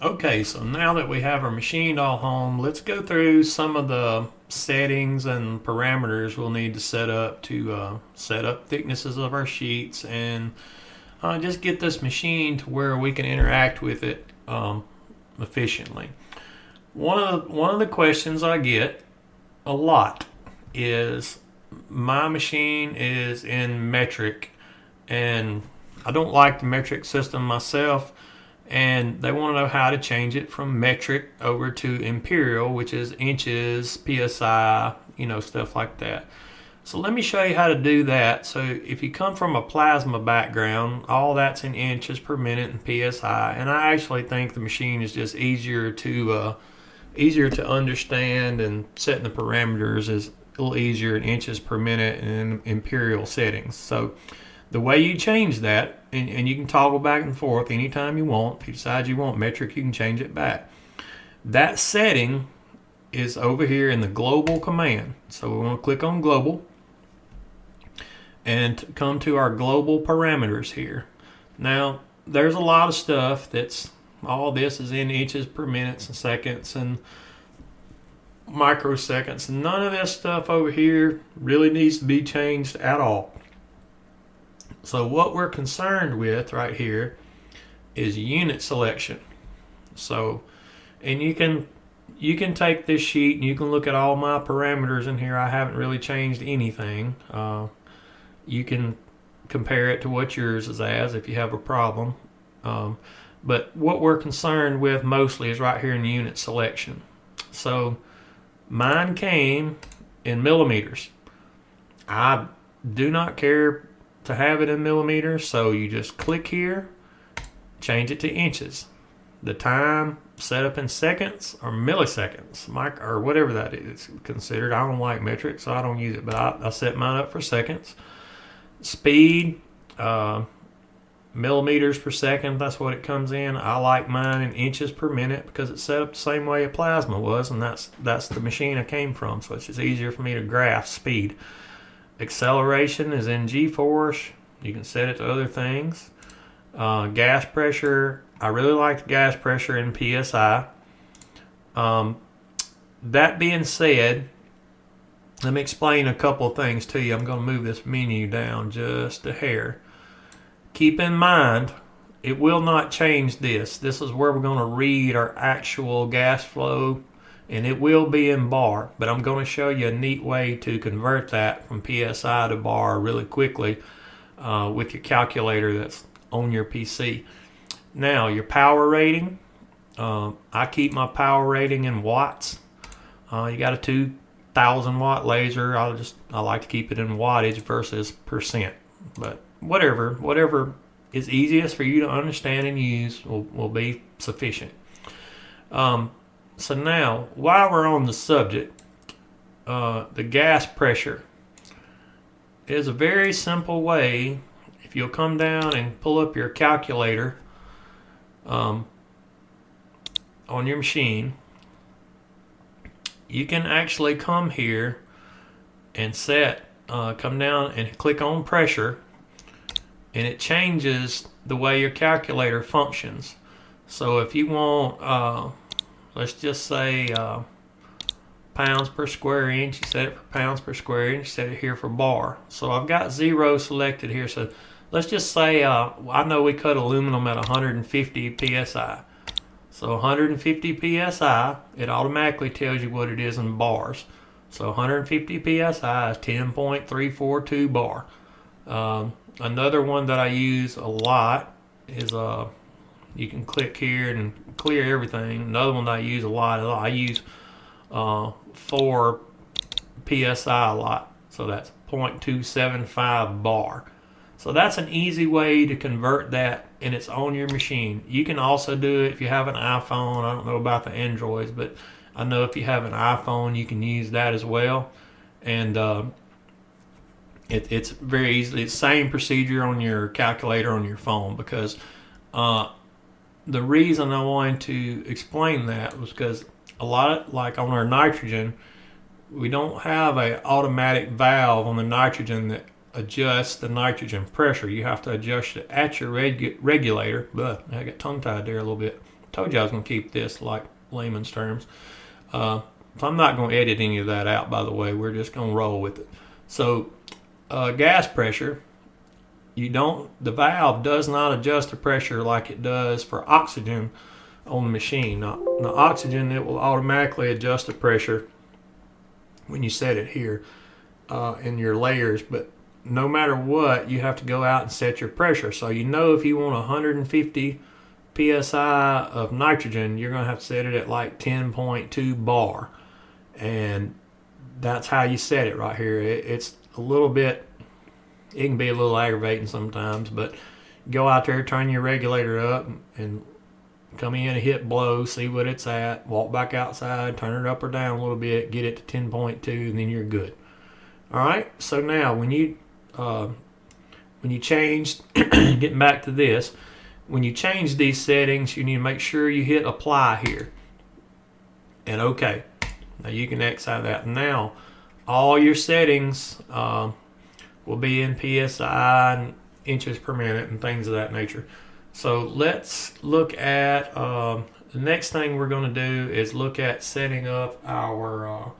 Okay, so now that we have our machine all home, let's go through some of the settings and parameters we'll need to set up to set up thicknesses of our sheets and just get this machine to where we can interact with it efficiently. One of the questions I get a lot is my machine is in metric and I don't like the metric system myself, and they want to know how to change it from metric over to imperial, which is inches, psi, stuff like that. So let me show you how to do that. So if you come from a plasma background, all that's in inches per minute and psi, and I actually think the machine is just easier to understand, and setting the parameters is a little easier in inches per minute and imperial settings. So the way you change that, and you can toggle back and forth anytime you want. If you decide you want metric, you can change it back. That setting is over here in the global command. So we want to click on global and come to our global parameters here. Now, there's a lot of stuff all this is in inches per minutes and seconds and microseconds. None of this stuff over here really needs to be changed at all. So what we're concerned with right here is unit selection. So, and you can take this sheet and you can look at all my parameters in here. I haven't really changed anything. You can compare it to what yours is as if you have a problem. But what we're concerned with mostly is right here in the unit selection. So mine came in millimeters. I do not care to have it in millimeters, so you just click here, change it to inches. The time set up in seconds or milliseconds, or whatever that is considered. I don't like metric, so I don't use it, but I set mine up for seconds. Speed, millimeters per second, that's what it comes in. I like mine in inches per minute because it's set up the same way a plasma was, and that's the machine I came from, so it's just easier for me to graph speed. Acceleration is in G-force. You can set it to other things. Gas pressure, I really like the gas pressure in PSI. That being said, let me explain a couple of things to you. I'm going to move this menu down just a hair. Keep in mind, it will not change this. This is where we're going to read our actual gas flow, and it will be in bar, but I'm going to show you a neat way to convert that from PSI to bar really quickly with your calculator that's on your PC. Now, your power rating, I keep my power rating in watts. You got a 2,000 watt laser. I like to keep it in wattage versus percent, but whatever is easiest for you to understand and use will be sufficient. So now, while we're on the subject, the gas pressure is a very simple way. If you'll come down and pull up your calculator on your machine, you can actually come here and come down and click on pressure, and it changes the way your calculator functions. So if you want, let's just say pounds per square inch, you set it for pounds per square inch, set it here for bar. So I've got 0 selected here. So let's just say, I know we cut aluminum at 150 psi. So 150 psi, it automatically tells you what it is in bars. So 150 psi is 10.342 bar. Another one that I use a lot is you can click here and clear everything. Another one that I use a lot, I use 4 psi a lot. So that's 0.275 bar. So that's an easy way to convert that, and it's on your machine. You can also do it if you have an iPhone. I don't know about the Androids, but I know if you have an iPhone, you can use that as well. And it's very easy. It's the same procedure on your calculator on your phone, because the reason I wanted to explain that was because a lot of, like on our nitrogen, we don't have an automatic valve on the nitrogen that adjusts the nitrogen pressure. You have to adjust it at your regulator. But I got tongue tied there a little bit. told you I was going to keep this like layman's terms. So I'm not going to edit any of that out, by the way. We're just going to roll with it. So gas pressure, the valve does not adjust the pressure like it does for oxygen on the machine. Now oxygen, it will automatically adjust the pressure when you set it here in your layers, but no matter what, you have to go out and set your pressure. So if you want 150 psi of nitrogen, you're going to have to set it at like 10.2 bar, and that's how you set it right here. It's a little bit, it can be a little aggravating sometimes, but go out there, turn your regulator up, and come in and hit blow, see what it's at, walk back outside, turn it up or down a little bit, get it to 10.2, and then you're good. All right, so now when you change, getting back to this, when you change these settings, you need to make sure you hit apply here and OK. Now you can X out of that. Now all your settings will be in PSI and inches per minute and things of that nature. So let's look at the next thing we're going to do is look at setting up our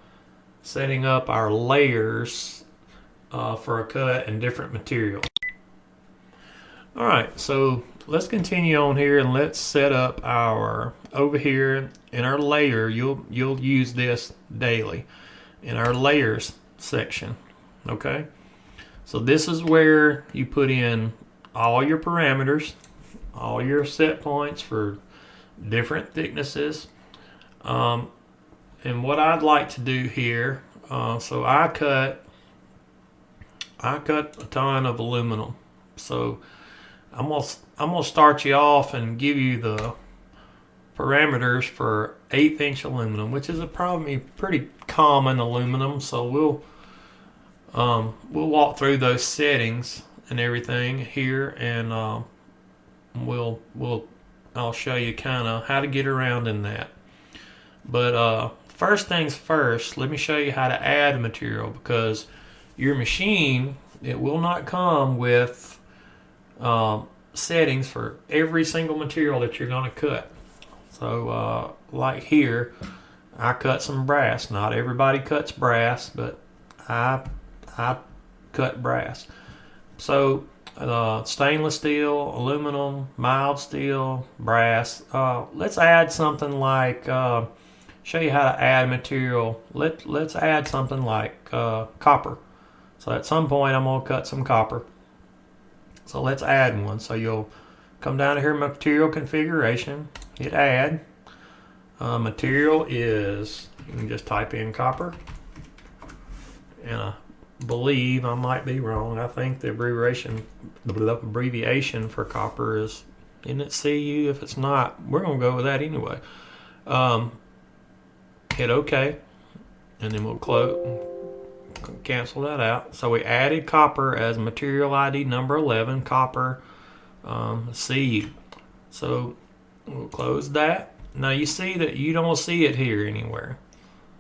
layers for a cut and different materials. All right, so let's continue on here and let's set up our, over here in our layer, you'll use this daily in our layers section. Okay, so this is where you put in all your parameters, all your set points for different thicknesses, and what I'd like to do here, so I cut a ton of aluminum. So I'm gonna start you off and give you the parameters for 1/8 inch aluminum, which is probably pretty common aluminum. So we'll walk through those settings and everything here, and I'll show you kind of how to get around in that. But first things first, let me show you how to add material, because your machine, it will not come with settings for every single material that you're going to cut. So like here, I cut some brass. Not everybody cuts brass, but I cut brass. So stainless steel, aluminum, mild steel, brass. Let's add something like, show you how to add material. Let's add something like copper. So at some point I'm going to cut some copper. So let's add one. So you'll come down to here, material configuration, hit add. Material is, you can just type in copper. And I believe, I might be wrong, I think the abbreviation for copper is, isn't it CU? If it's not, we're going to go with that anyway. Hit OK, and then we'll cancel that out. So we added copper as material ID number 11, copper CU. So we'll close that. Now you see that you don't see it here anywhere.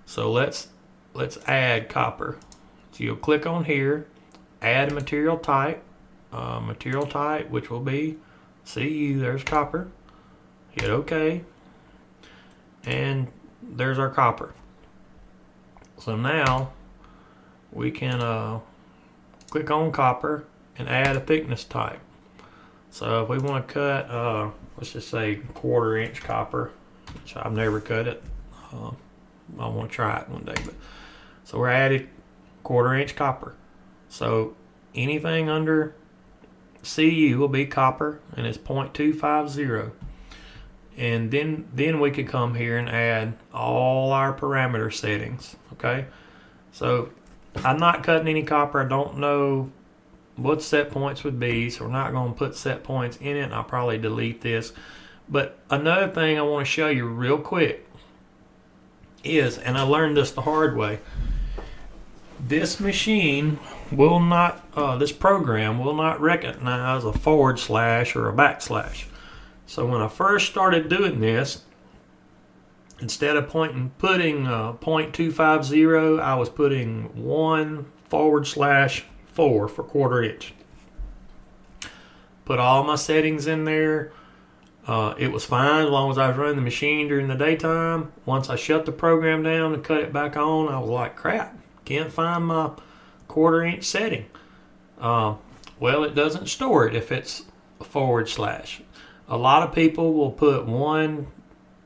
So let's add copper. So you'll click on here, add material type, which will be CU. There's copper. Hit OK, and there's our copper. So now we can click on copper and add a thickness type. So if we want to cut, let's just say 1/4 inch copper, which I've never cut it. I want to try it one day. But so we're adding 1/4 inch copper. So anything under CU will be copper, and it's 0.250. And then we can come here and add all our parameter settings. Okay, so I'm not cutting any copper. I don't know what set points would be, so we're not going to put set points in it, and I'll probably delete this. But another thing I want to show you real quick is, and I learned this the hard way, this machine will not, this program will not recognize a / or a /. So when I first started doing this, instead of putting 0.250, I was putting 1 / 4 for 1/4 inch. Put all my settings in there. It was fine as long as I was running the machine during the daytime. Once I shut the program down and cut it back on, I was like, crap, can't find my 1/4 inch setting. Well, it doesn't store it if it's a /. A lot of people will put 1-4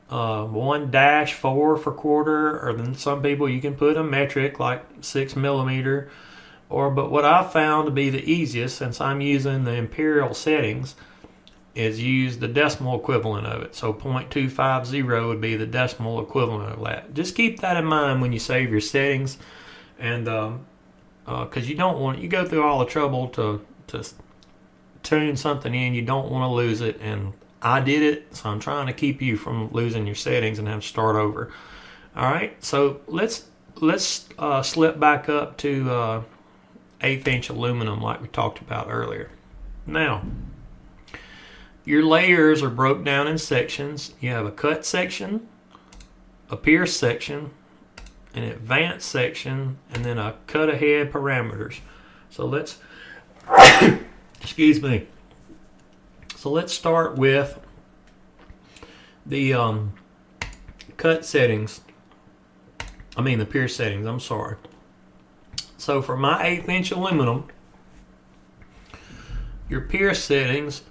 for 1/4, or then some people you can put a metric like 6mm. But what I found to be the easiest, since I'm using the imperial settings, is use the decimal equivalent of it. So 0.250 would be the decimal equivalent of that. Just keep that in mind when you save your settings, and because you don't want, you go through all the trouble to tune something in, you don't want to lose it, and I did it, so I'm trying to keep you from losing your settings and have to start over. All right, so let's slip back up to 1/8 inch aluminum like we talked about earlier. Now, your layers are broke down in sections. You have a cut section, a pierce section, an advanced section, and then a cut ahead parameters. So let's excuse me. So let's start with the cut settings. The pierce settings, I'm sorry. So for my 1/8 inch aluminum, your pierce settings,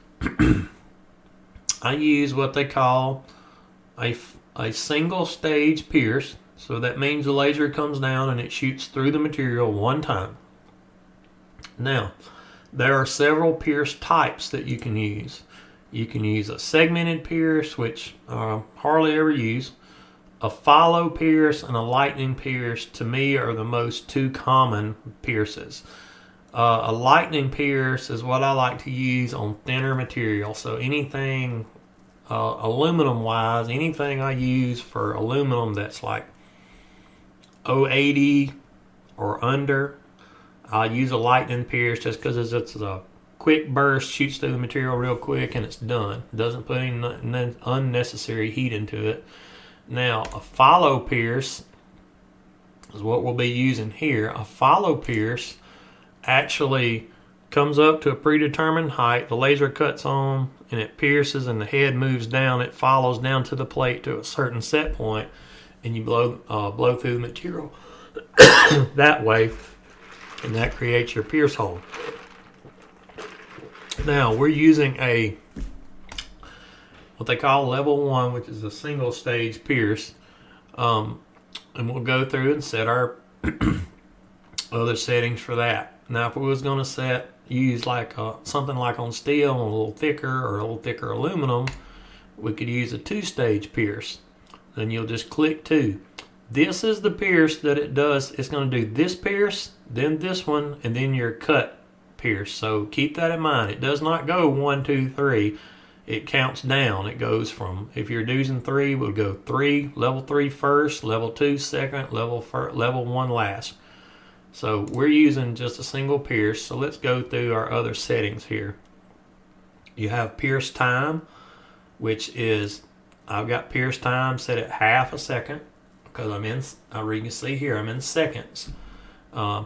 I use what they call a single stage pierce. So that means the laser comes down and it shoots through the material one time. Now, there are several pierce types that you can use. You can use a segmented pierce, which I hardly ever use. A follow pierce and a lightning pierce, to me, are the most two common pierces. A lightning pierce is what I like to use on thinner material. So anything aluminum wise, anything I use for aluminum that's like 080 or under, I'll use a lightning pierce just because it's a quick burst, shoots through the material real quick, and it's done. It doesn't put any unnecessary heat into it. Now, a follow pierce is what we'll be using here. A follow pierce actually comes up to a predetermined height, the laser cuts on, and it pierces, and the head moves down. It follows down to the plate to a certain set point, and you blow through the material that way, and that creates your pierce hole. Now, we're using what they call level 1, which is a single stage pierce, and we'll go through and set our other settings for that. Now, if we was going to use like something like on steel, a little thicker aluminum, we could use a 2-stage pierce. Then you'll just click 2. This is the pierce that it does. It's going to do this pierce, then this one, and then your cut pierce. So keep that in mind. It does not go 1, 2, 3. It counts down. It goes from, if you're using 3, we'll go 3, level 3 first, level 2 second, level 1 last. So we're using just a single pierce. So let's go through our other settings here. You have pierce time, which is, I've got pierce time set at ½ second because you can see here, I'm in seconds.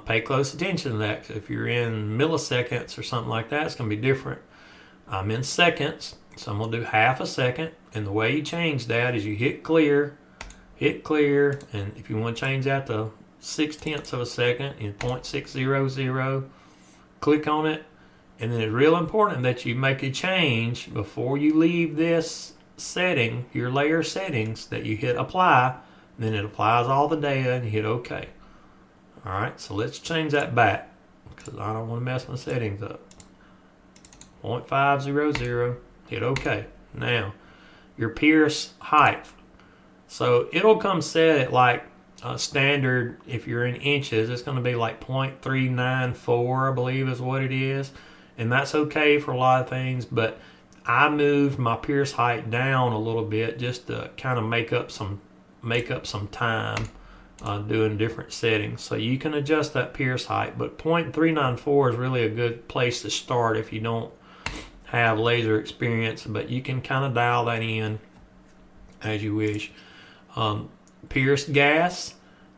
Pay close attention to that, because if you're in milliseconds or something like that, it's going to be different. I'm in seconds, so I'm going to do ½ second. And the way you change that is you hit clear, and if you want to change that to 0.6 of a second in 0.600, click on it. And then it's real important that you make a change before you leave this setting, your layer settings, that you hit apply, and then it applies all the data, and you hit OK. Alright, so let's change that back, because I don't want to mess my settings up. 0.500, hit OK. Now, your pierce height. So it'll come set at like standard. If you're in inches, it's going to be like 0.394, I believe is what it is. And that's okay for a lot of things, but I moved my pierce height down a little bit just to kind of make up some time doing different settings. So you can adjust that pierce height, but 0.394 is really a good place to start if you don't have laser experience, but you can kind of dial that in as you wish. Pierce gas,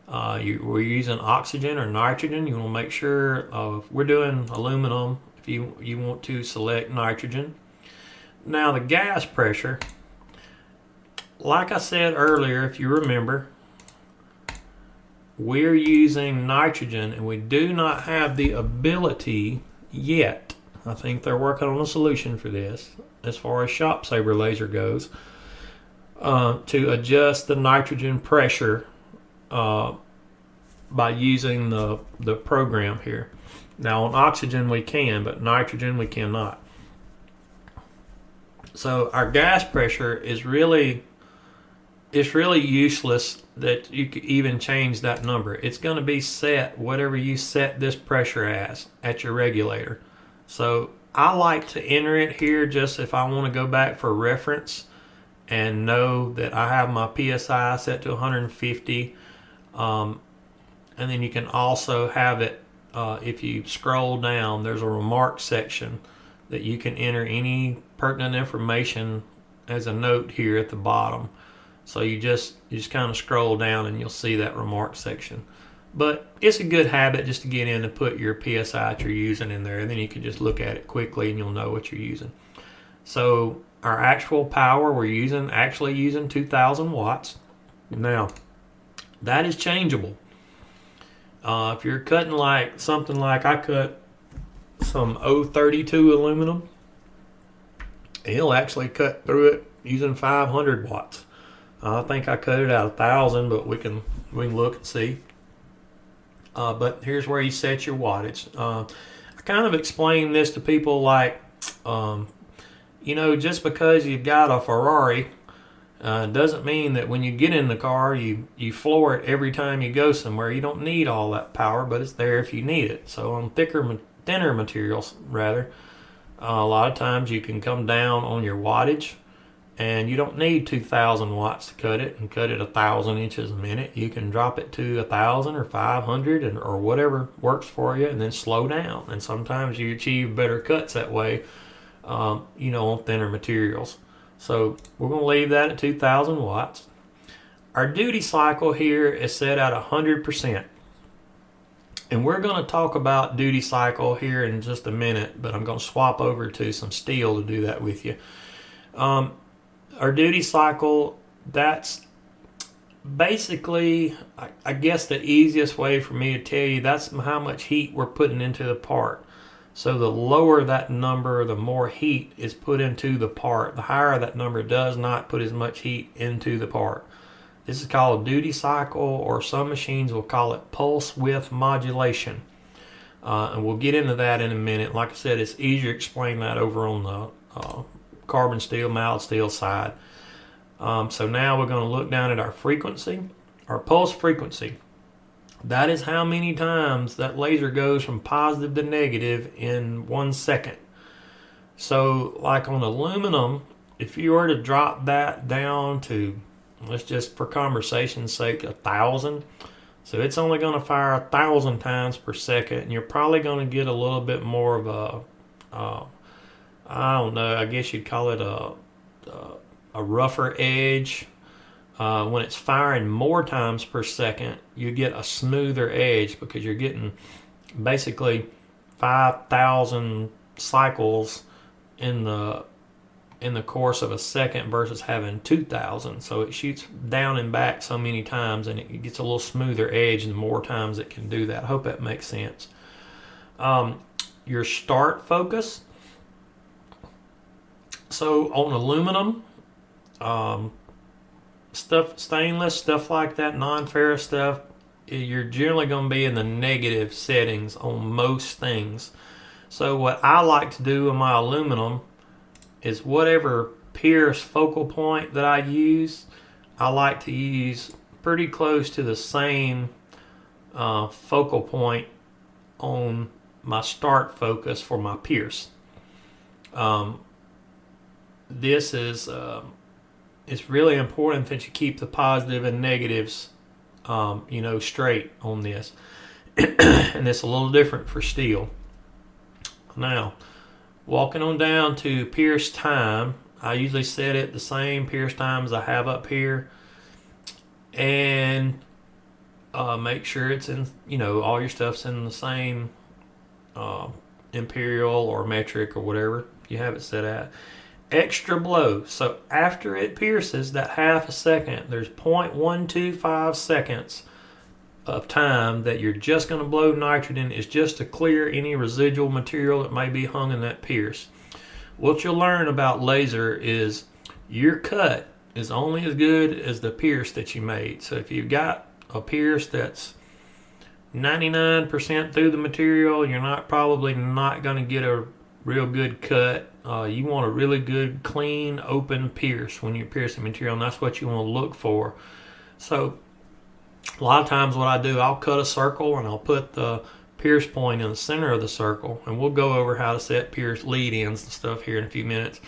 we're using oxygen or nitrogen. You want to make sure, if we're doing aluminum, if you want to select nitrogen. Now the gas pressure, like I said earlier, if you remember, we're using nitrogen and we do not have the ability yet. I think they're working on a solution for this as far as Shop Saver laser goes, to adjust the nitrogen pressure by using the program here. Now on oxygen we can, but nitrogen we cannot. So our gas pressure is really, it's really useless that you could even change that number. It's going to be set whatever you set this pressure as at your regulator. So I like to enter it here just if I want to go back for reference and know that I have my PSI set to 150. And then you can also have it, if you scroll down, there's a remarks section that you can enter any pertinent information as a note here at the bottom. So you just kind of scroll down and you'll see that remarks section. But it's a good habit just to get in and put your PSI that you're using in there, and then you can just look at it quickly and you'll know what you're using. So our actual power we're actually using 2,000 watts. Now that is changeable. If you're cutting like something like I cut some 032 aluminum, it'll actually cut through it using 500 watts. I think I cut it out 1,000, but we can look and see. But here's where you set your wattage. I kind of explain this to people like, just because you've got a Ferrari doesn't mean that when you get in the car you floor it every time you go somewhere. You don't need all that power, but it's there if you need it. So on thinner materials rather, a lot of times you can come down on your wattage, and you don't need 2,000 watts to cut it and cut it 1,000 inches a minute. You can drop it to 1,000 or 500 or whatever works for you, and then slow down. And sometimes you achieve better cuts that way, on thinner materials. So we're going to leave that at 2,000 watts. Our duty cycle here is set at 100%. And we're going to talk about duty cycle here in just a minute, but I'm going to swap over to some steel to do that with you. Our duty cycle, that's basically, I guess the easiest way for me to tell you, that's how much heat we're putting into the part. So the lower that number, the more heat is put into the part. The higher that number does not put as much heat into the part. This is called duty cycle, or some machines will call it pulse width modulation. And we'll get into that in a minute. Like I said, it's easier to explain that over on the carbon steel, mild steel side. So now we're going to look down at our frequency, our pulse frequency. That is how many times that laser goes from positive to negative in 1 second. So like on aluminum, if you were to drop that down to, let's just for conversation's sake, 1,000. So it's only going to fire 1,000 times per second, and you're probably going to get a little bit more of a, I don't know, I guess you'd call it a rougher edge. When it's firing more times per second, you get a smoother edge because you're getting basically 5,000 cycles in the course of a second versus having 2,000. So it shoots down and back so many times, and it gets a little smoother edge the more times it can do that. I hope that makes sense. Your start focus. So on aluminum, stainless, stuff like that, non-ferrous stuff, you're generally going to be in the negative settings on most things. So what I like to do in my aluminum is whatever pierce focal point that I use, I like to use pretty close to the same focal point on my start focus for my pierce. This is it's really important that you keep the positive and negatives straight on this. And it's a little different for steel. Now, walking on down to pierce time, I usually set it the same pierce time as I have up here, and make sure it's in, all your stuff's in the same imperial or metric or whatever you have it set at. extra blow. So after it pierces that half a second, there's 0.125 seconds of time that you're just going to blow nitrogen. Is just to clear any residual material that may be hung in that pierce. What you'll learn about laser is your cut is only as good as the pierce that you made. So if you've got a pierce that's 99% through the material, you're probably not going to get a real good cut. You want a really good, clean, open pierce when you're piercing material, and that's what you want to look for. So a lot of times what I do, I'll cut a circle and I'll put the pierce point in the center of the circle, and we'll go over how to set pierce lead ends and stuff here in a few minutes.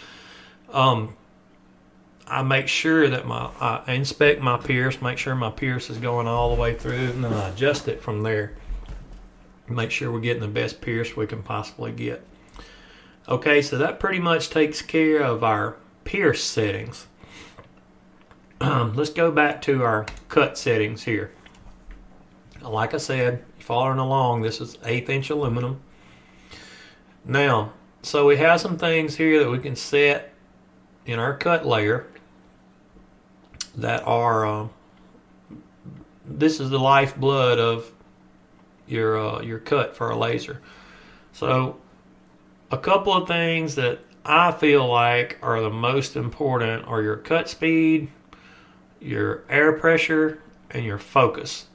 I make sure that I inspect my pierce, make sure my pierce is going all the way through, and then I adjust it from there. Make sure we're getting the best pierce we can possibly get. Okay, so that pretty much takes care of our pierce settings. Let's go back to our cut settings here. Like I said, following along, this is 1/8 inch aluminum. Now, so we have some things here that we can set in our cut layer that are, this is the lifeblood of your cut for a laser. So a couple of things that I feel like are the most important are your cut speed, your air pressure, and your focus.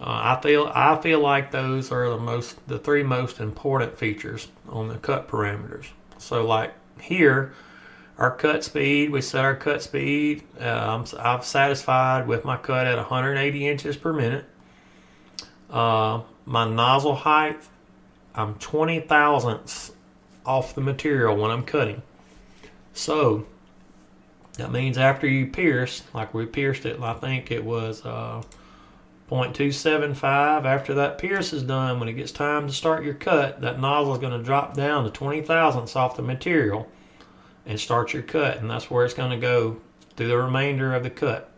I feel like those are the three most important features on the cut parameters. So like here, our cut speed, we set our cut speed. I'm satisfied with my cut at 180 inches per minute. My nozzle height, I'm 20 thousandths off the material when I'm cutting. So that means after you pierce, like we pierced it, I think it was 0.275. After that pierce is done, when it gets time to start your cut, that nozzle is going to drop down to 20 thousandths off the material and start your cut, and that's where it's going to go through the remainder of the cut.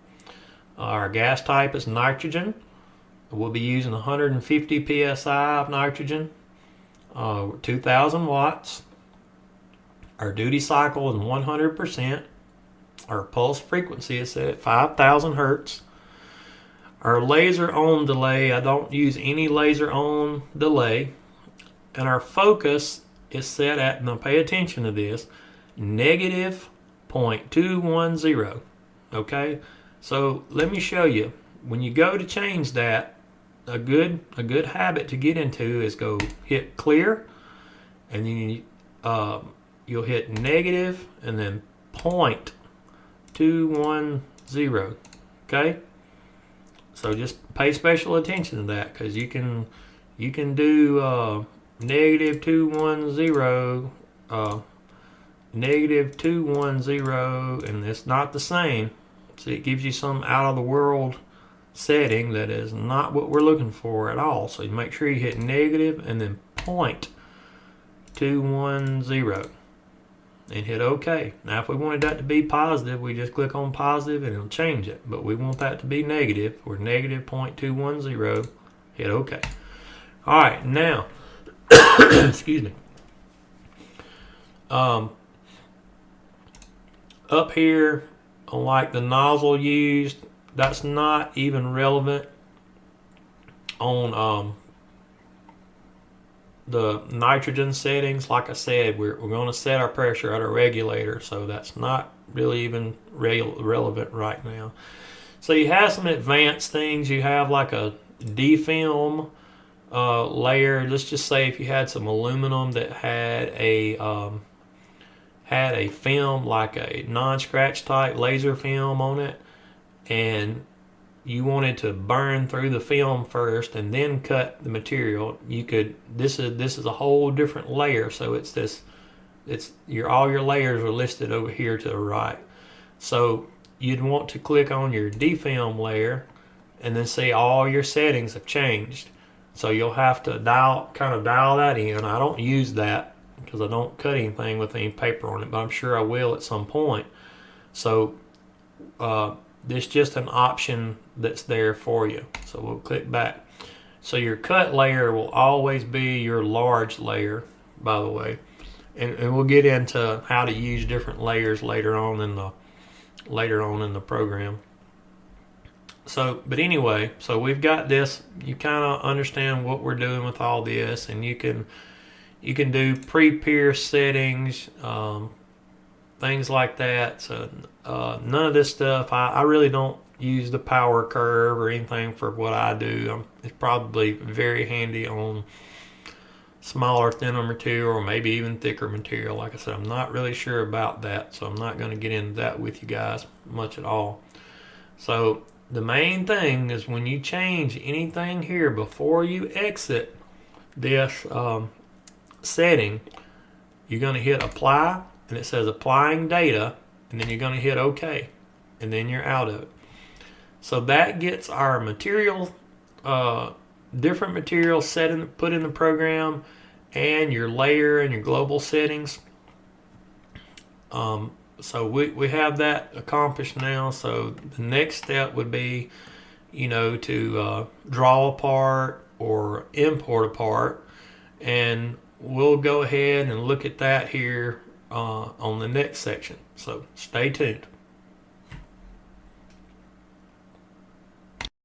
Our gas type is nitrogen. We'll be using 150 psi of nitrogen, 2,000 watts. Our duty cycle is 100%. Our pulse frequency is set at 5,000 hertz. Our laser on delay, I don't use any laser on delay. And our focus is set at, now pay attention to this, negative 0.210. Okay? So let me show you. When you go to change that, a good habit to get into is go hit clear, and then you'll hit negative and then 0.210. Okay? So just pay special attention to that, because you can do negative 210, negative 210, and it's not the same. So it gives you some out of the world setting that is not what we're looking for at all. So you make sure you hit negative and then 0.210 and hit OK. Now if we wanted that to be positive, we just click on positive and it'll change it. But we want that to be negative. We're negative 0.210. Hit OK. Alright, now excuse me. Up here, like the nozzle used, that's not even relevant on the nitrogen settings. Like I said, we're going to set our pressure at a regulator, so that's not really even relevant right now. So you have some advanced things. You have like a defilm layer. Let's just say if you had some aluminum that had a film, like a non-scratch type laser film on it, and you wanted to burn through the film first and then cut the material, you could. This is a whole different layer. So all your layers are listed over here to the right. So you'd want to click on your defilm layer and then see all your settings have changed. So you'll have to dial that in. I don't use that because I don't cut anything with any paper on it, but I'm sure I will at some point. So this is just an option that's there for you. So we'll click back. So your cut layer will always be your large layer, by the way. and we'll get into how to use different layers later on in the program. So, but anyway, so we've got this. You kind of understand what we're doing with all this, and you can do pre-pierce settings, things like that. So none of this stuff, I really don't use the power curve or anything for what I do. It's probably very handy on smaller, thinner material, or maybe even thicker material. Like I said, I'm not really sure about that, so I'm not going to get into that with you guys much at all. So the main thing is when you change anything here before you exit this setting, you're going to hit apply, and it says applying data, and then you're going to hit OK, and then you're out of it. So that gets our material, different materials put in the program, and your layer and your global settings. So we have that accomplished now. So the next step would be, to draw apart or import apart, and we'll go ahead and look at that here on the next section. So stay tuned.